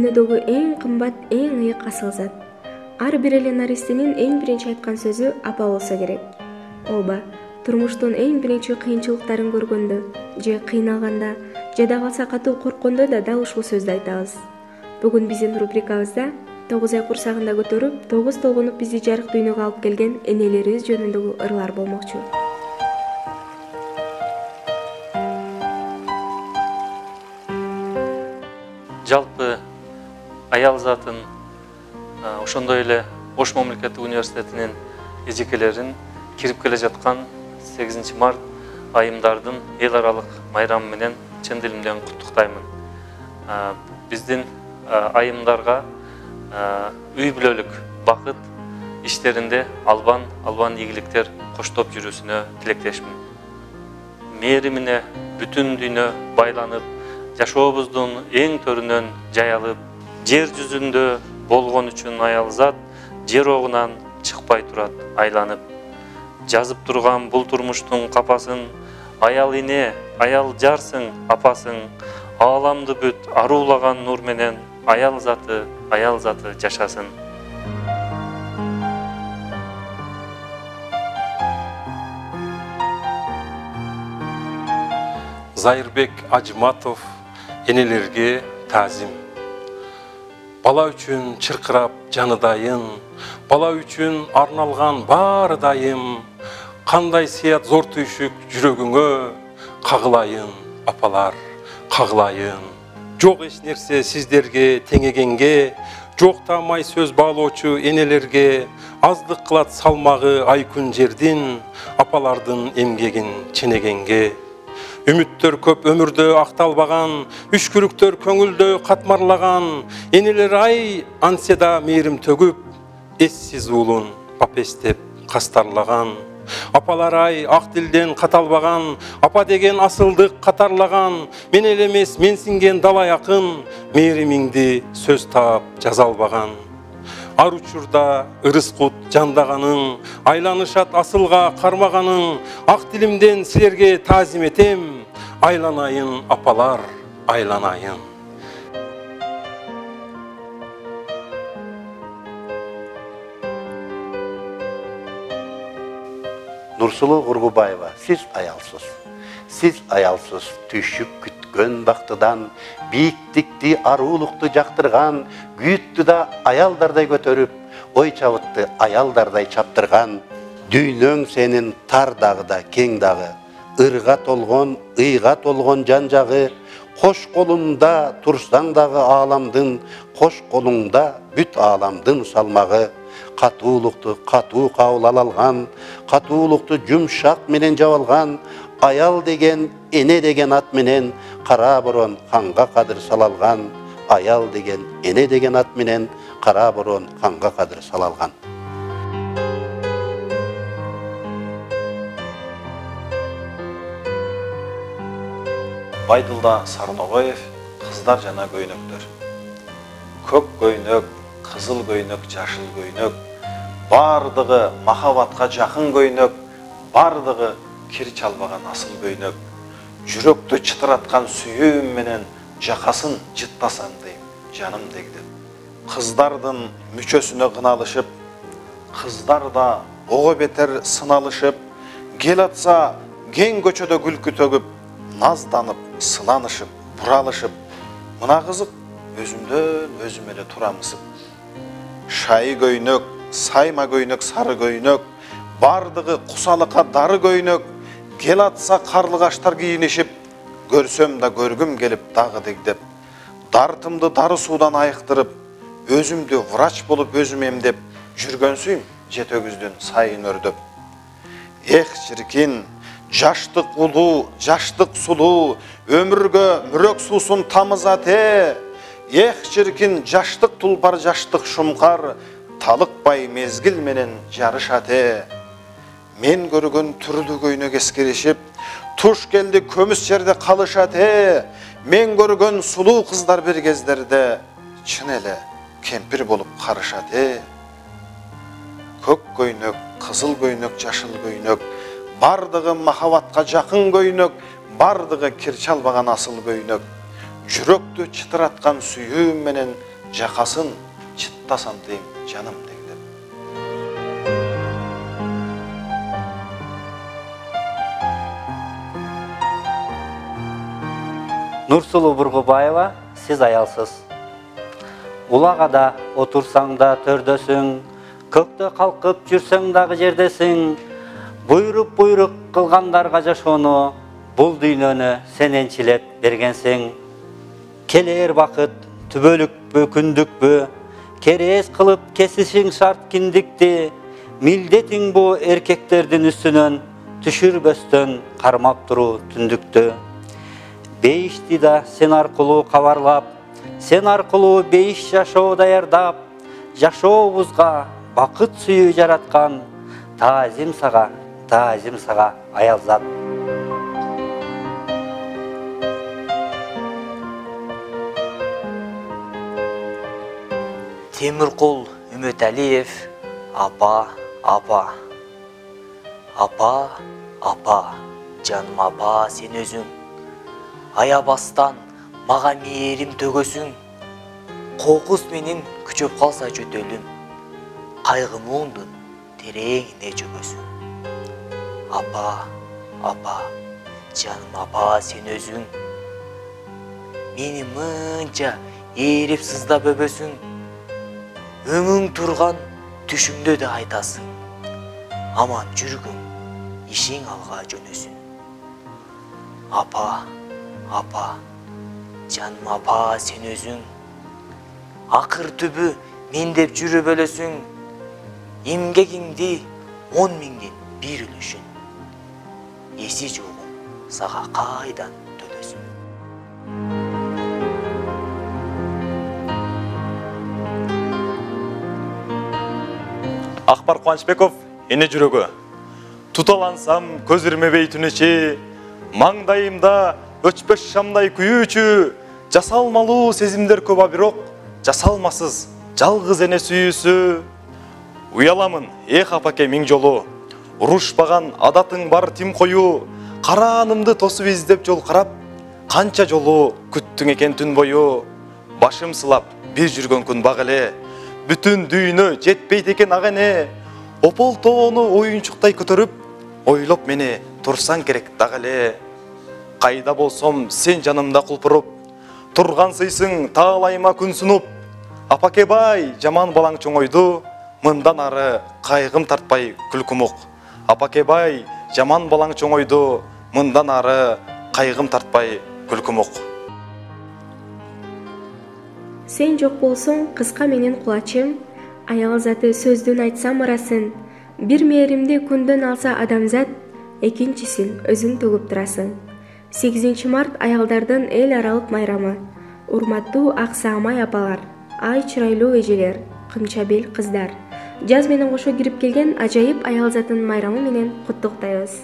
дүйнөдөгү эң кымбат, эң ыйык асыл зат. Ар бир эле наристенин эң биринчи айткан сөзү апа болсо керек. Ооба, турмуштун эң биринчи кыйынчылыктарын көргөндө, же кыйналганда, же да калса катуу корккондо да дал ушул сөздү айтабыз. Бүгүн биздин рубрикабызда 9 ай курсагында көтөрүп, 9 толгонуп бизди жарык дүйнөгө алып келген энелерибиз жөнүндөгү ырлар болмокчу. Жалпы аял затын ошондой эле Ош мамлекеттик университетинин эжекелерин кирип келе жаткан 8 март айымдардын эл аралык майрамы менен чын дилимден куттуктаймын. Биздин айымдарга үй бүлөлүк бакыт иштеринде албан ийгиликтер коштоп жүрүүсүнө тилектешмин. Мээримине бүтүн дүйнө байланып, жашообуздун эң төрүнөн жаялып, жер жүзүндө болгон үчүн аял зат жер огунан чыкпай турат айланып. Жазып турган бул турмуштун капасын, аял ине, аял жарсың, апасың, ааламды бүт аруулаган нур менен аял заты жашасын. Зайырбек Ажматов энелерге таазим. Бала үчүн чыркырап жаныдайын, бала үчүн арналган баары дайым, кандай сыят зор түйшүк жүрөгүңө, кагылайын, апалар, кагылайын. Жок эч нерсе сиздерге теңегенге, жок таамай сөз баалоочу энелерге, аздык кылат салмагы ай күн жердин, апалардын эмгегин ченегенге. Үмүттөр көп өмүрдө акталбаган, үшкүрүктөр көңүлдө катмарлаган, энелер ай анседа мээрим төгүп, эссиз уулун папестеп кастарлаган. Апалар ай ак дилден каталбаган, апа деген асылдык катарлаган, мен эле эмес мен сиңген дала якын, мээримиңди сөз таап жаза албаган. Ар учурда ырыс кут жандаганың, айланышат асылга кармаганың, ак дилимден силерге таазим этем, айланайын апалар, айланайын. Нурсулуу Кургубаева, сиз аялсыз түшүп күткөн бактыдан, бийиктикти, аруулукту жактырган, күйүттү да аялдардай көтөрүп, ой чабытты аялдардай чаптырган. Дүйнөң сенин тар дагы да кең дагы, ырга толгон, ыйга толгон жан жагы, кош колунда турсаң дагы ааламдын, кош колуңда бүт ааламдын салмагы. Катуулукту катуу кабыл ала алган, катуулукту жумшак менен жабалган, аял деген, эне деген ат менен кара борон канга кадыр салалган. Аял деген, эне деген ат менен кара борон канга кадыр салалган. Байдылда Сарногоев, кыздар жана көйнөктөр. Көк көйнөк, кызыл көйнөк, жашыл көйнөк, бардыгы махабатка жакын көйнөк, бардыгы кир чалбаган асыл көйнөк. Жүрөктү чытыраткан сүйүүм менен жакасын жыттасаң дейм, жаным дегдеп. Кыздардын мүчөсүнө кыналышып, кыздар да ого бетер сыналышып, кел атса кең көчөдө күлкү төгүп, назданып, сынанышып, буралышып, мына кызык өзүмдөн өзүм эле турамысып. Шайы көйнөк, сайма көйнөк, сары көйнөк, бардыгы кусалыкка дары көйнөк, кел атса карлыгаштар кийинишип, көрсөм да көргүм келип дагы дегдеп. Дартымды дары суудан айыктырып, өзүмдү врач болуп өзүм эмдеп, жүргөнсүйм жетөгүздүн сайын өрдөп. Эх чиркин, жаштык улуу, жаштык сулуу, өмүргө мүрөк суусун тамызат Эх чиркин, жаштык тулпар, жаштык шумкар, талыкпай мезгил менен жарышат Мен көргөн түрлүү көйнөк эскеришип, туш келди көмүс жерде калышат Мен көргөн сулуу кыздар бир кездерде чын эле кемпир болуп карышат Көк көйнөк, кызыл көйнөк, жашыл көйнөк, бардыгы махабатка жакын көйнөк, бардыгы кир чалбаган асыл көйнөк. Жүрөктү чытыраткан сүйүүм менен жақасын чыттасам дейм жаным дегдеп. Нурсулу Бургубаева, сіз аялсыз. Улагада отурсаң да төрдөсүң, көктө калкып жүрсөң дагы жердесиң. Буйруп кылгандарга жашоону, бул дүйнөнү сен энчилеп бергенсиң. Келер бакыт түбөлүкпү, күндүкпү, керес кылып кесишиң шарт киндикти. Милдетиң бу эркектердин үстүнөн түшүрбөстөн кармап туруу түндүктү. Бейишти да сен аркылуу кабарлап, сен аркылуу бейиш жашоо даярдап, жашообузга бакыт сүйүү жараткан, таазим сага аялзат. Темиркул Үмөталиев, апа, жаным апа, сен өзүң. Аябастан мага мээрим төгөсүң. Кокус менен күчөп калса жөтөлүм, кайгы муңдун тереңине жөгөсүң. Апа, жаным апа, сен өзүң. Мени мынча ээрип сыздап өбөсүң. Өңүң турган түшүңдө да айтасың. Аман жүргүң, ишиң алга жөнөсүң. Апа, жаным апа, сен өзүң. Акыр түбү мен деп жүрүп өлөсүң. Эмгегиңди 10 миңдин бир үлүшүн. Эси жогум сага кайдан төлөсүн. Акбар Кубанычбеков, эне жүрөгө. Туталансам көз ирмебей түнечи, маңдайымда өчпөш шамдай күйүүчү, жасалмалуу сезимдер көп, бирок жасалмасыз жалгыз эне сүйүүсү. Уяламын, апаке миң жолу, урушпаган адатың бар тим коюу, караанымды тосуп издеп жол карап, канча жолу күттүң экен түн бою. Башым сылап бир жүргөн күн баг эле, бүтүн дүйнө жетпейт экен ак эне. Опол тоону оюнчуктай көтөрүп, ойлоп мени турсаң керек дагы эле. Кайда болсом сен жанымда кулпуруп, тургансыйсың таалайыма күн сунуп. Апаке бай, жаман балаң чоңойду, мындан ары кайгым тартпай күлкүм ук. Апаке бай, жаман балаң чоңойду, мындан ары кайгым тартпай күлкүм ук. Сен жок болсоң кыска менен кулачым, аял заты сөздүн айтсам ырасын. Бир мээримди күндөн алса адамзат, экинчисин өзүң төгүп турасың. 8 март аялдардын эл аралык майрамы. Урматтуу ак саамай апалар, ай чырайлуу эжелер, кымча бел кыздар. Жаз менен кошо кирип келген ажайып аял затын майрамы менен куттуктайбыз.